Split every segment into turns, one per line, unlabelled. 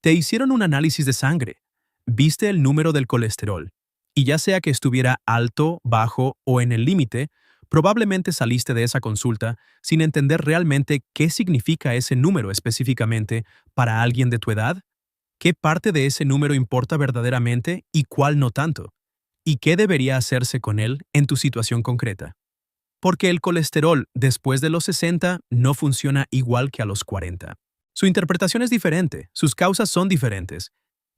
Te hicieron un análisis de sangre, viste el número del colesterol, y ya sea que estuviera alto, bajo o en el límite, probablemente saliste de esa consulta sin entender realmente qué significa ese número específicamente para alguien de tu edad, qué parte de ese número importa verdaderamente y cuál no tanto, y qué debería hacerse con él en tu situación concreta. Porque el colesterol después de los 60 no funciona igual que a los 40. Su interpretación es diferente, sus causas son diferentes,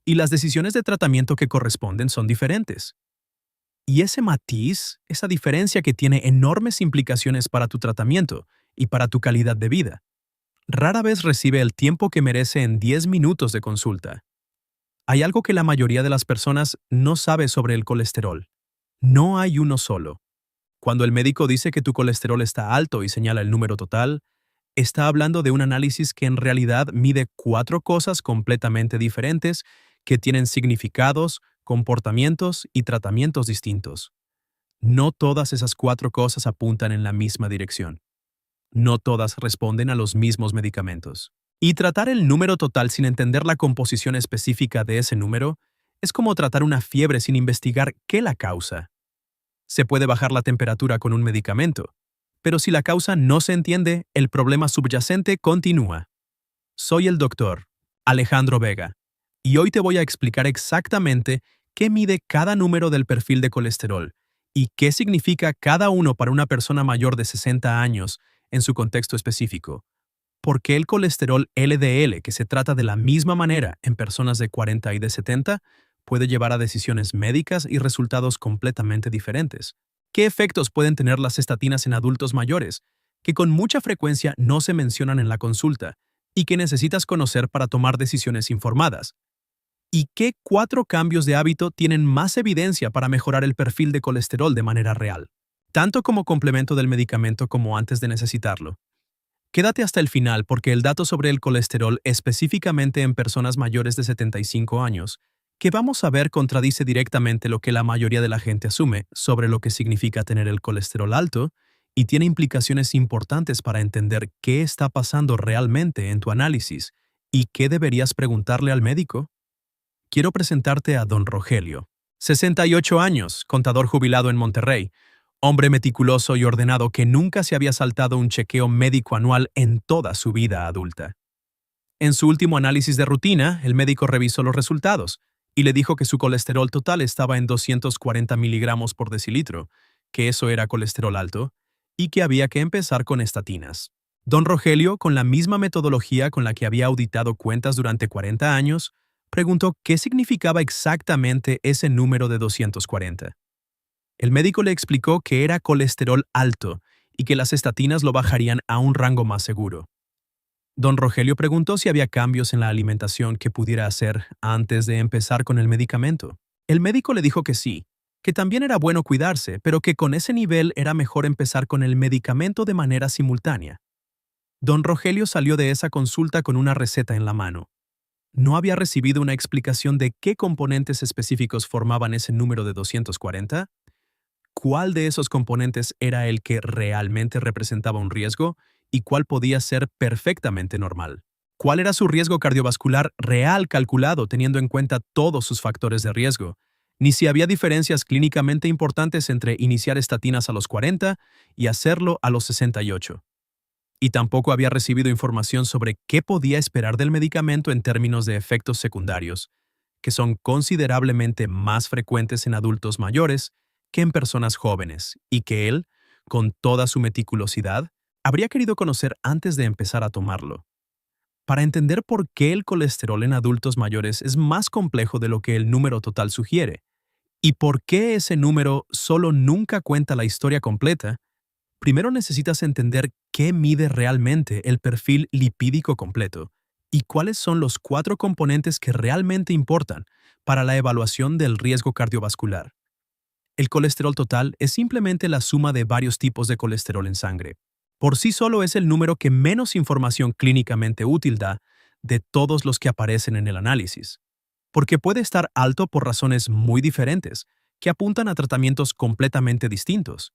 y las decisiones de tratamiento que corresponden son diferentes. Y ese matiz, esa diferencia que tiene enormes implicaciones para tu tratamiento y para tu calidad de vida, rara vez recibe el tiempo que merece en 10 minutos de consulta. Hay algo que la mayoría de las personas no sabe sobre el colesterol. No hay uno solo. Cuando el médico dice que tu colesterol está alto y señala el número total, está hablando de un análisis que en realidad mide 4 cosas completamente diferentes que tienen significados, comportamientos y tratamientos distintos. No todas esas 4 cosas apuntan en la misma dirección. No todas responden a los mismos medicamentos. Y tratar el número total sin entender la composición específica de ese número es como tratar una fiebre sin investigar qué la causa. Se puede bajar la temperatura con un medicamento, pero si la causa no se entiende, el problema subyacente continúa. Soy el doctor Alejandro Vega, y hoy te voy a explicar exactamente qué mide cada número del perfil de colesterol y qué significa cada uno para una persona mayor de 60 años en su contexto específico. ¿Por qué el colesterol LDL, que se trata de la misma manera en personas de 40 y de 70, puede llevar a decisiones médicas y resultados completamente diferentes? ¿Qué efectos pueden tener las estatinas en adultos mayores, que con mucha frecuencia no se mencionan en la consulta y que necesitas conocer para tomar decisiones informadas? ¿Y qué 4 cambios de hábito tienen más evidencia para mejorar el perfil de colesterol de manera real, tanto como complemento del medicamento como antes de necesitarlo? Quédate hasta el final porque el dato sobre el colesterol específicamente en personas mayores de 75 años, que vamos a ver contradice directamente lo que la mayoría de la gente asume sobre lo que significa tener el colesterol alto y tiene implicaciones importantes para entender qué está pasando realmente en tu análisis y qué deberías preguntarle al médico. Quiero presentarte a don Rogelio, 68 años, contador jubilado en Monterrey, hombre meticuloso y ordenado que nunca se había saltado un chequeo médico anual en toda su vida adulta. En su último análisis de rutina, el médico revisó los resultados y le dijo que su colesterol total estaba en 240 miligramos por decilitro, que eso era colesterol alto, y que había que empezar con estatinas. Don Rogelio, con la misma metodología con la que había auditado cuentas durante 40 años, preguntó qué significaba exactamente ese número de 240. El médico le explicó que era colesterol alto y que las estatinas lo bajarían a un rango más seguro. Don Rogelio preguntó si había cambios en la alimentación que pudiera hacer antes de empezar con el medicamento. El médico le dijo que sí, que también era bueno cuidarse, pero que con ese nivel era mejor empezar con el medicamento de manera simultánea. Don Rogelio salió de esa consulta con una receta en la mano. No había recibido una explicación de qué componentes específicos formaban ese número de 240. ¿Cuál de esos componentes era el que realmente representaba un riesgo y cuál podía ser perfectamente normal? ¿Cuál era su riesgo cardiovascular real calculado teniendo en cuenta todos sus factores de riesgo? Ni si había diferencias clínicamente importantes entre iniciar estatinas a los 40 y hacerlo a los 68. Y tampoco había recibido información sobre qué podía esperar del medicamento en términos de efectos secundarios, que son considerablemente más frecuentes en adultos mayores que en personas jóvenes, y que él, con toda su meticulosidad, habría querido conocer antes de empezar a tomarlo. Para entender por qué el colesterol en adultos mayores es más complejo de lo que el número total sugiere, y por qué ese número solo nunca cuenta la historia completa, primero necesitas entender qué mide realmente el perfil lipídico completo y cuáles son los 4 componentes que realmente importan para la evaluación del riesgo cardiovascular. El colesterol total es simplemente la suma de varios tipos de colesterol en sangre. Por sí solo es el número que menos información clínicamente útil da de todos los que aparecen en el análisis, porque puede estar alto por razones muy diferentes que apuntan a tratamientos completamente distintos,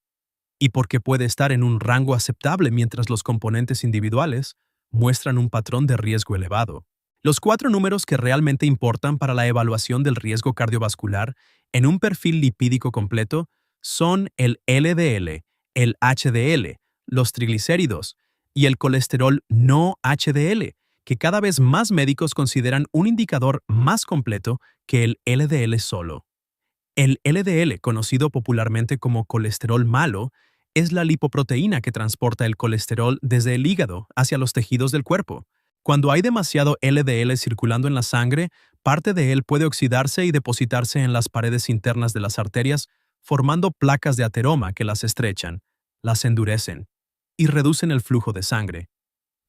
y porque puede estar en un rango aceptable mientras los componentes individuales muestran un patrón de riesgo elevado. Los 4 números que realmente importan para la evaluación del riesgo cardiovascular en un perfil lipídico completo son el LDL, el HDL, los triglicéridos y el colesterol no HDL, que cada vez más médicos consideran un indicador más completo que el LDL solo. El LDL, conocido popularmente como colesterol malo, es la lipoproteína que transporta el colesterol desde el hígado hacia los tejidos del cuerpo. Cuando hay demasiado LDL circulando en la sangre, parte de él puede oxidarse y depositarse en las paredes internas de las arterias, formando placas de ateroma que las estrechan, las endurecen y reducen el flujo de sangre.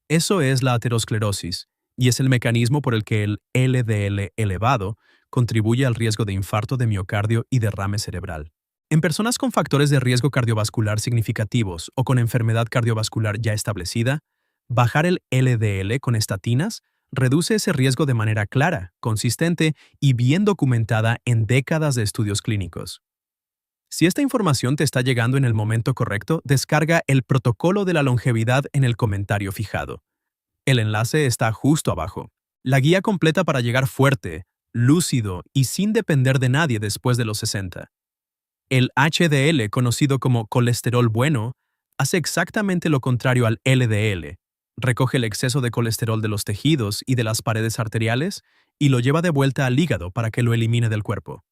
Eso es la aterosclerosis, y es el mecanismo por el que el LDL elevado contribuye al riesgo de infarto de miocardio y derrame cerebral. En personas con factores de riesgo cardiovascular significativos o con enfermedad cardiovascular ya establecida, bajar el LDL con estatinas reduce ese riesgo de manera clara, consistente y bien documentada en décadas de estudios clínicos. Si esta información te está llegando en el momento correcto, descarga el protocolo de la longevidad en el comentario fijado. El enlace está justo abajo. La guía completa para llegar fuerte, lúcido y sin depender de nadie después de los 60. El HDL, conocido como colesterol bueno, hace exactamente lo contrario al LDL. Recoge el exceso de colesterol de los tejidos y de las paredes arteriales y lo lleva de vuelta al hígado para que lo elimine del cuerpo.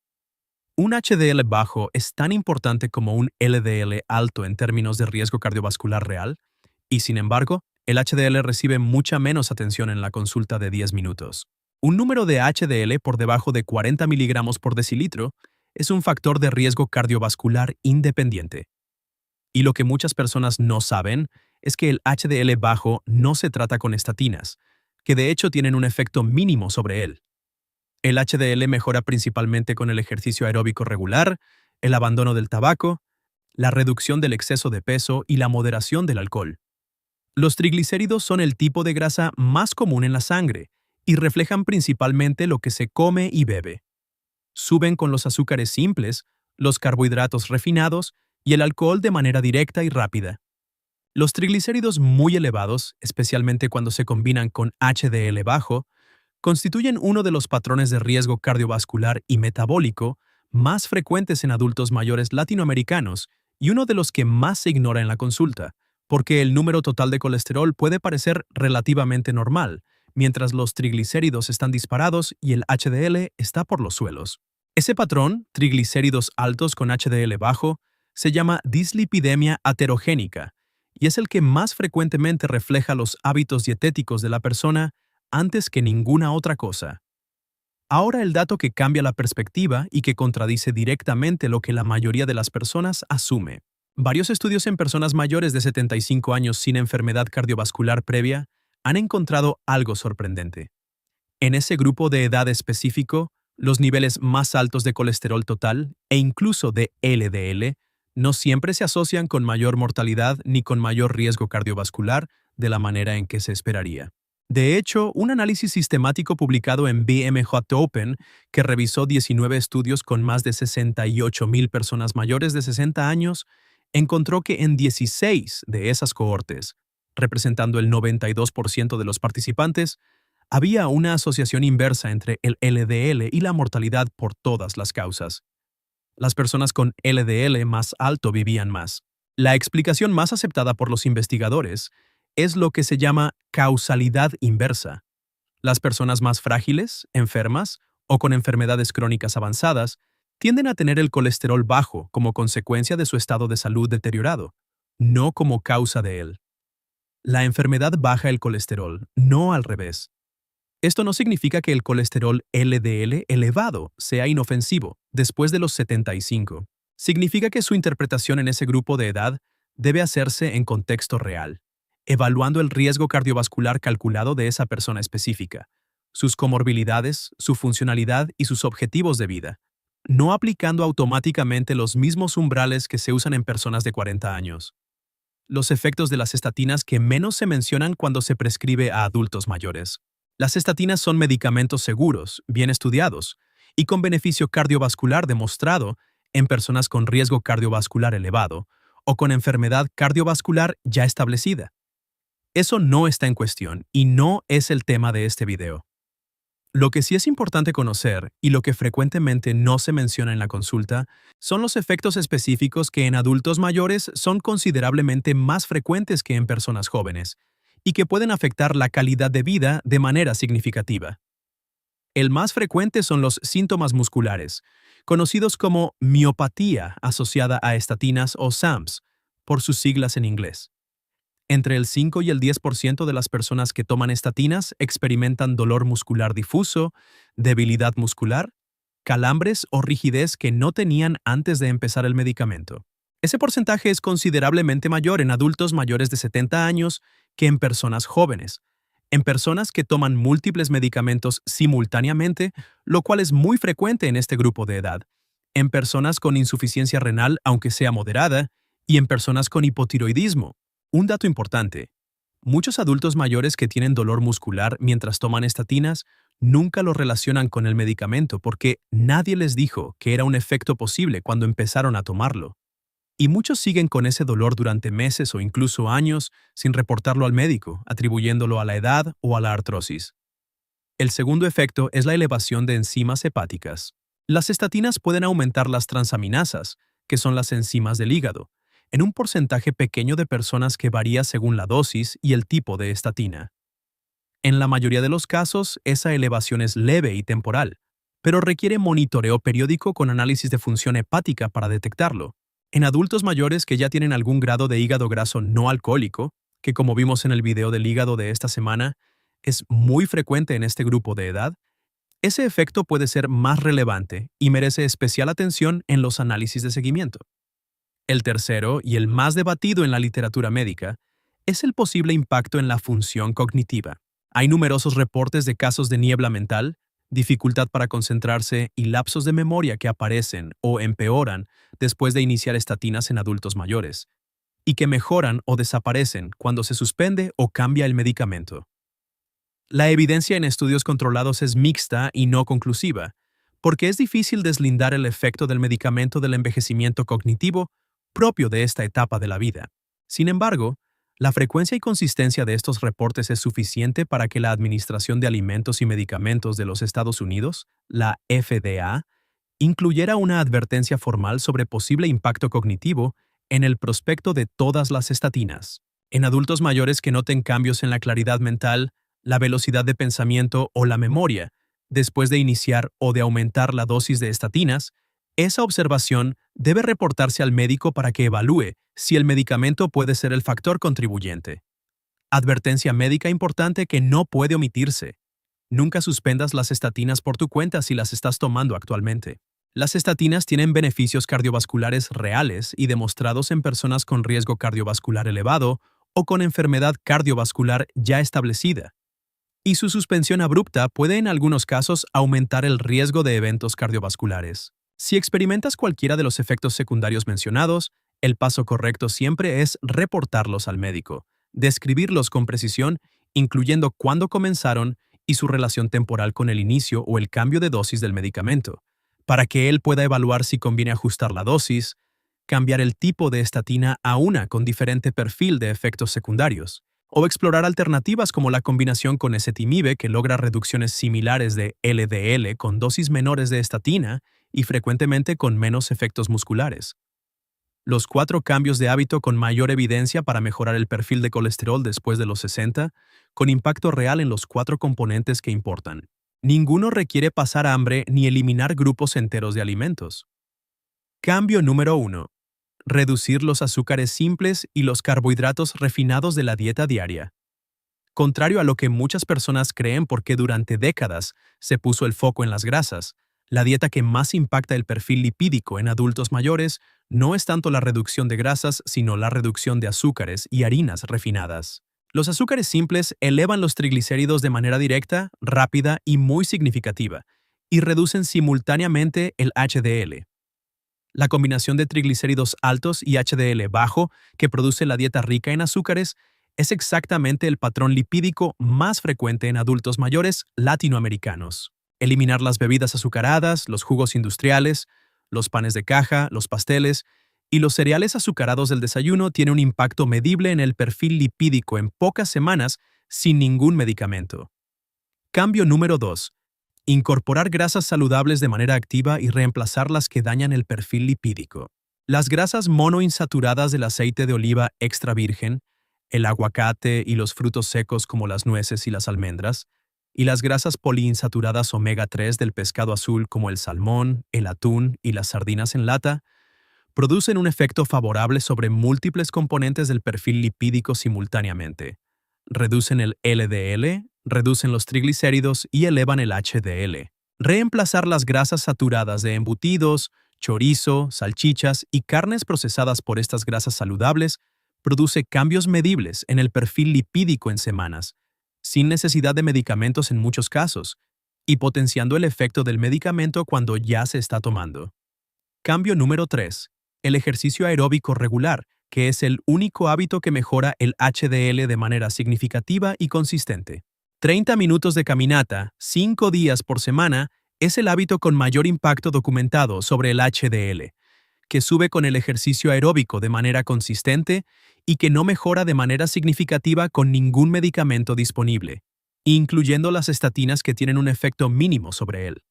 Un HDL bajo es tan importante como un LDL alto en términos de riesgo cardiovascular real, y sin embargo, el HDL recibe mucha menos atención en la consulta de 10 minutos. Un número de HDL por debajo de 40 miligramos por decilitro es un factor de riesgo cardiovascular independiente. Y lo que muchas personas no saben es que el HDL bajo no se trata con estatinas, que de hecho tienen un efecto mínimo sobre él. El HDL mejora principalmente con el ejercicio aeróbico regular, el abandono del tabaco, la reducción del exceso de peso y la moderación del alcohol. Los triglicéridos son el tipo de grasa más común en la sangre y reflejan principalmente lo que se come y bebe. Suben con los azúcares simples, los carbohidratos refinados y el alcohol de manera directa y rápida. Los triglicéridos muy elevados, especialmente cuando se combinan con HDL bajo, constituyen uno de los patrones de riesgo cardiovascular y metabólico más frecuentes en adultos mayores latinoamericanos y uno de los que más se ignora en la consulta, porque el número total de colesterol puede parecer relativamente normal, mientras los triglicéridos están disparados y el HDL está por los suelos. Ese patrón, triglicéridos altos con HDL bajo, se llama dislipidemia aterogénica y es el que más frecuentemente refleja los hábitos dietéticos de la persona antes que ninguna otra cosa. Ahora el dato que cambia la perspectiva y que contradice directamente lo que la mayoría de las personas asume. Varios estudios en personas mayores de 75 años sin enfermedad cardiovascular previa han encontrado algo sorprendente. En ese grupo de edad específico, los niveles más altos de colesterol total e incluso de LDL no siempre se asocian con mayor mortalidad ni con mayor riesgo cardiovascular de la manera en que se esperaría. De hecho, un análisis sistemático publicado en BMJ Open, que revisó 19 estudios con más de 68,000 personas mayores de 60 años, encontró que en 16 de esas cohortes, representando el 92% de los participantes, había una asociación inversa entre el LDL y la mortalidad por todas las causas. Las personas con LDL más alto vivían más. La explicación más aceptada por los investigadores es lo que se llama causalidad inversa. Las personas más frágiles, enfermas o con enfermedades crónicas avanzadas tienden a tener el colesterol bajo como consecuencia de su estado de salud deteriorado, no como causa de él. La enfermedad baja el colesterol, no al revés. Esto no significa que el colesterol LDL elevado sea inofensivo después de los 75. Significa que su interpretación en ese grupo de edad debe hacerse en contexto real, evaluando el riesgo cardiovascular calculado de esa persona específica, sus comorbilidades, su funcionalidad y sus objetivos de vida, no aplicando automáticamente los mismos umbrales que se usan en personas de 40 años. Los efectos de las estatinas que menos se mencionan cuando se prescribe a adultos mayores. Las estatinas son medicamentos seguros, bien estudiados, y con beneficio cardiovascular demostrado en personas con riesgo cardiovascular elevado o con enfermedad cardiovascular ya establecida. Eso no está en cuestión y no es el tema de este video. Lo que sí es importante conocer, y lo que frecuentemente no se menciona en la consulta, son los efectos específicos que en adultos mayores son considerablemente más frecuentes que en personas jóvenes, y que pueden afectar la calidad de vida de manera significativa. El más frecuente son los síntomas musculares, conocidos como miopatía asociada a estatinas o SAMs, por sus siglas en inglés. Entre el 5 y el 10% de las personas que toman estatinas experimentan dolor muscular difuso, debilidad muscular, calambres o rigidez que no tenían antes de empezar el medicamento. Ese porcentaje es considerablemente mayor en adultos mayores de 70 años que en personas jóvenes. En personas que toman múltiples medicamentos simultáneamente, lo cual es muy frecuente en este grupo de edad. En personas con insuficiencia renal, aunque sea moderada, y en personas con hipotiroidismo. Un dato importante: muchos adultos mayores que tienen dolor muscular mientras toman estatinas nunca lo relacionan con el medicamento porque nadie les dijo que era un efecto posible cuando empezaron a tomarlo. Y muchos siguen con ese dolor durante meses o incluso años sin reportarlo al médico, atribuyéndolo a la edad o a la artrosis. El segundo efecto es la elevación de enzimas hepáticas. Las estatinas pueden aumentar las transaminasas, que son las enzimas del hígado, en un porcentaje pequeño de personas que varía según la dosis y el tipo de estatina. En la mayoría de los casos, esa elevación es leve y temporal, pero requiere monitoreo periódico con análisis de función hepática para detectarlo. En adultos mayores que ya tienen algún grado de hígado graso no alcohólico, que como vimos en el video del hígado de esta semana, es muy frecuente en este grupo de edad, ese efecto puede ser más relevante y merece especial atención en los análisis de seguimiento. El tercero, y el más debatido en la literatura médica, es el posible impacto en la función cognitiva. Hay numerosos reportes de casos de niebla mental, dificultad para concentrarse y lapsos de memoria que aparecen o empeoran después de iniciar estatinas en adultos mayores, y que mejoran o desaparecen cuando se suspende o cambia el medicamento. La evidencia en estudios controlados es mixta y no conclusiva, porque es difícil deslindar el efecto del medicamento del envejecimiento cognitivo propio de esta etapa de la vida. Sin embargo, la frecuencia y consistencia de estos reportes es suficiente para que la Administración de Alimentos y Medicamentos de los Estados Unidos, la FDA, incluyera una advertencia formal sobre posible impacto cognitivo en el prospecto de todas las estatinas. En adultos mayores que noten cambios en la claridad mental, la velocidad de pensamiento o la memoria, después de iniciar o de aumentar la dosis de estatinas, esa observación debe reportarse al médico para que evalúe si el medicamento puede ser el factor contribuyente. Advertencia médica importante que no puede omitirse: nunca suspendas las estatinas por tu cuenta si las estás tomando actualmente. Las estatinas tienen beneficios cardiovasculares reales y demostrados en personas con riesgo cardiovascular elevado o con enfermedad cardiovascular ya establecida, y su suspensión abrupta puede en algunos casos aumentar el riesgo de eventos cardiovasculares. Si experimentas cualquiera de los efectos secundarios mencionados, el paso correcto siempre es reportarlos al médico, describirlos con precisión, incluyendo cuándo comenzaron y su relación temporal con el inicio o el cambio de dosis del medicamento, para que él pueda evaluar si conviene ajustar la dosis, cambiar el tipo de estatina a una con diferente perfil de efectos secundarios, o explorar alternativas como la combinación con ezetimibe, que logra reducciones similares de LDL con dosis menores de estatina y frecuentemente con menos efectos musculares. Los 4 cambios de hábito con mayor evidencia para mejorar el perfil de colesterol después de los 60, con impacto real en los 4 componentes que importan. Ninguno requiere pasar hambre ni eliminar grupos enteros de alimentos. Cambio número 1. Reducir los azúcares simples y los carbohidratos refinados de la dieta diaria. Contrario a lo que muchas personas creen porque durante décadas se puso el foco en las grasas, la dieta que más impacta el perfil lipídico en adultos mayores no es tanto la reducción de grasas, sino la reducción de azúcares y harinas refinadas. Los azúcares simples elevan los triglicéridos de manera directa, rápida y muy significativa, y reducen simultáneamente el HDL. La combinación de triglicéridos altos y HDL bajo que produce la dieta rica en azúcares es exactamente el patrón lipídico más frecuente en adultos mayores latinoamericanos. Eliminar las bebidas azucaradas, los jugos industriales, los panes de caja, los pasteles y los cereales azucarados del desayuno tiene un impacto medible en el perfil lipídico en pocas semanas sin ningún medicamento. Cambio número 2. Incorporar grasas saludables de manera activa y reemplazar las que dañan el perfil lipídico. Las grasas monoinsaturadas del aceite de oliva extra virgen, el aguacate y los frutos secos como las nueces y las almendras, y las grasas poliinsaturadas omega 3 del pescado azul como el salmón, el atún y las sardinas en lata, producen un efecto favorable sobre múltiples componentes del perfil lipídico simultáneamente. Reducen el LDL, reducen los triglicéridos y elevan el HDL. Reemplazar las grasas saturadas de embutidos, chorizo, salchichas y carnes procesadas por estas grasas saludables produce cambios medibles en el perfil lipídico en semanas, sin necesidad de medicamentos en muchos casos, y potenciando el efecto del medicamento cuando ya se está tomando. Cambio número 3. El ejercicio aeróbico regular, que es el único hábito que mejora el HDL de manera significativa y consistente. 30 minutos de caminata, 5 días por semana, es el hábito con mayor impacto documentado sobre el HDL, que sube con el ejercicio aeróbico de manera consistente y que no mejora de manera significativa con ningún medicamento disponible, incluyendo las estatinas que tienen un efecto mínimo sobre él.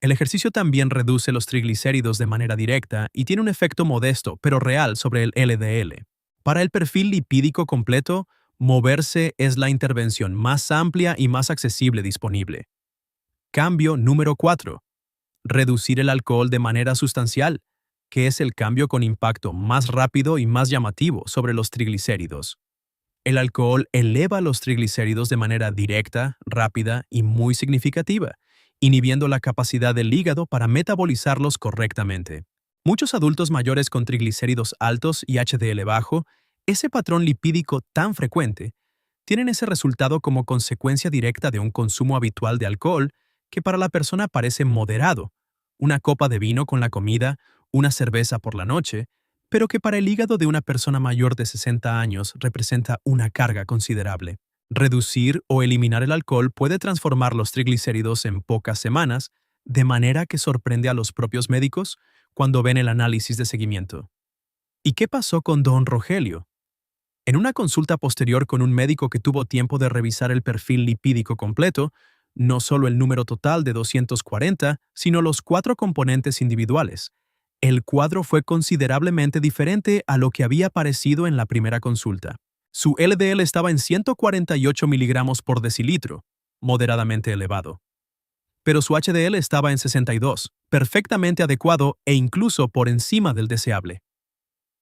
El ejercicio también reduce los triglicéridos de manera directa y tiene un efecto modesto pero real sobre el LDL. Para el perfil lipídico completo, moverse es la intervención más amplia y más accesible disponible. Cambio número 4. Reducir el alcohol de manera sustancial, que es el cambio con impacto más rápido y más llamativo sobre los triglicéridos. El alcohol eleva los triglicéridos de manera directa, rápida y muy significativa, inhibiendo la capacidad del hígado para metabolizarlos correctamente. Muchos adultos mayores con triglicéridos altos y HDL bajo, ese patrón lipídico tan frecuente, tienen ese resultado como consecuencia directa de un consumo habitual de alcohol que para la persona parece moderado, una copa de vino con la comida, una cerveza por la noche, pero que para el hígado de una persona mayor de 60 años representa una carga considerable. Reducir o eliminar el alcohol puede transformar los triglicéridos en pocas semanas, de manera que sorprende a los propios médicos cuando ven el análisis de seguimiento. ¿Y qué pasó con don Rogelio? En una consulta posterior con un médico que tuvo tiempo de revisar el perfil lipídico completo, no solo el número total de 240, sino los 4 componentes individuales, el cuadro fue considerablemente diferente a lo que había parecido en la primera consulta. Su LDL estaba en 148 miligramos por decilitro, moderadamente elevado. Pero su HDL estaba en 62, perfectamente adecuado e incluso por encima del deseable.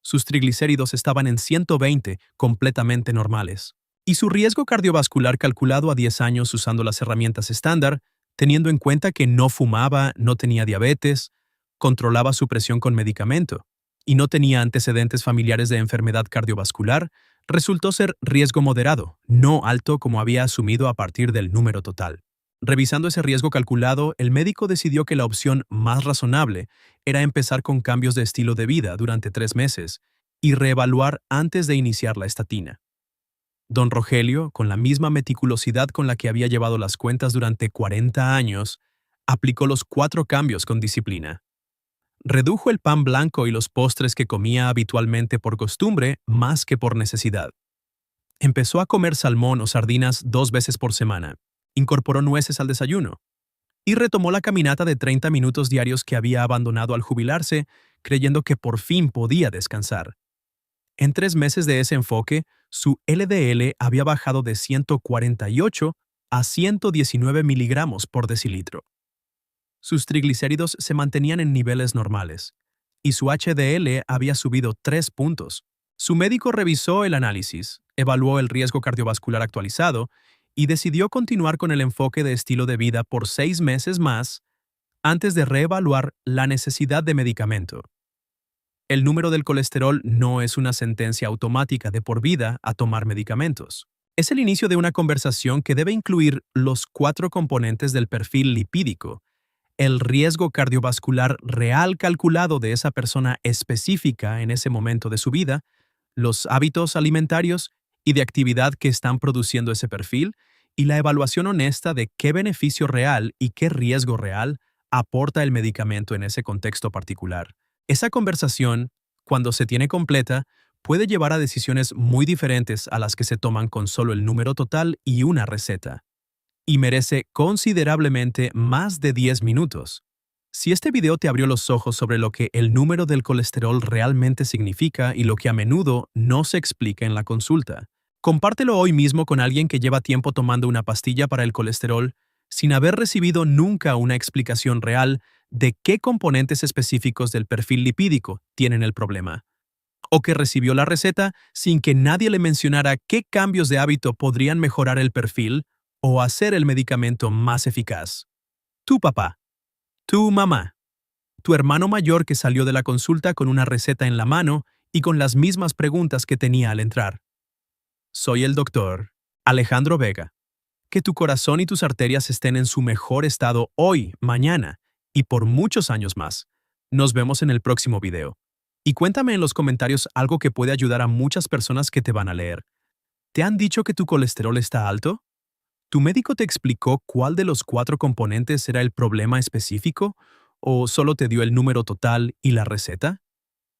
Sus triglicéridos estaban en 120, completamente normales. Y su riesgo cardiovascular calculado a 10 años usando las herramientas estándar, teniendo en cuenta que no fumaba, no tenía diabetes, controlaba su presión con medicamento y no tenía antecedentes familiares de enfermedad cardiovascular, resultó ser riesgo moderado, no alto como había asumido a partir del número total. Revisando ese riesgo calculado, el médico decidió que la opción más razonable era empezar con cambios de estilo de vida durante 3 meses y reevaluar antes de iniciar la estatina. Don Rogelio, con la misma meticulosidad con la que había llevado las cuentas durante 40 años, aplicó los 4 cambios con disciplina. Redujo el pan blanco y los postres que comía habitualmente por costumbre más que por necesidad. Empezó a comer salmón o sardinas 2 veces por semana. Incorporó nueces al desayuno. Y retomó la caminata de 30 minutos diarios que había abandonado al jubilarse, creyendo que por fin podía descansar. En 3 meses de ese enfoque, su LDL había bajado de 148 a 119 miligramos por decilitro. Sus triglicéridos se mantenían en niveles normales, y su HDL había subido 3 puntos. Su médico revisó el análisis, evaluó el riesgo cardiovascular actualizado y decidió continuar con el enfoque de estilo de vida por 6 meses más antes de reevaluar la necesidad de medicamento. El número del colesterol no es una sentencia automática de por vida a tomar medicamentos. Es el inicio de una conversación que debe incluir los 4 componentes del perfil lipídico, el riesgo cardiovascular real calculado de esa persona específica en ese momento de su vida, los hábitos alimentarios y de actividad que están produciendo ese perfil, y la evaluación honesta de qué beneficio real y qué riesgo real aporta el medicamento en ese contexto particular. Esa conversación, cuando se tiene completa, puede llevar a decisiones muy diferentes a las que se toman con solo el número total y una receta. y merece considerablemente más de 10 minutos. Si este video te abrió los ojos sobre lo que el número del colesterol realmente significa y lo que a menudo no se explica en la consulta, compártelo hoy mismo con alguien que lleva tiempo tomando una pastilla para el colesterol sin haber recibido nunca una explicación real de qué componentes específicos del perfil lipídico tienen el problema, o que recibió la receta sin que nadie le mencionara qué cambios de hábito podrían mejorar el perfil o hacer el medicamento más eficaz. Tu papá, tu mamá, tu hermano mayor que salió de la consulta con una receta en la mano y con las mismas preguntas que tenía al entrar. Soy el doctor Alejandro Vega. Que tu corazón y tus arterias estén en su mejor estado hoy, mañana y por muchos años más. Nos vemos en el próximo video. Y cuéntame en los comentarios algo que puede ayudar a muchas personas que te van a leer. ¿Te han dicho que tu colesterol está alto? ¿Tu médico te explicó cuál de los 4 componentes era el problema específico? ¿O solo te dio el número total y la receta?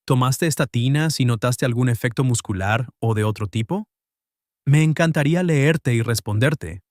¿Tomaste estatinas y notaste algún efecto muscular o de otro tipo? Me encantaría leerte y responderte.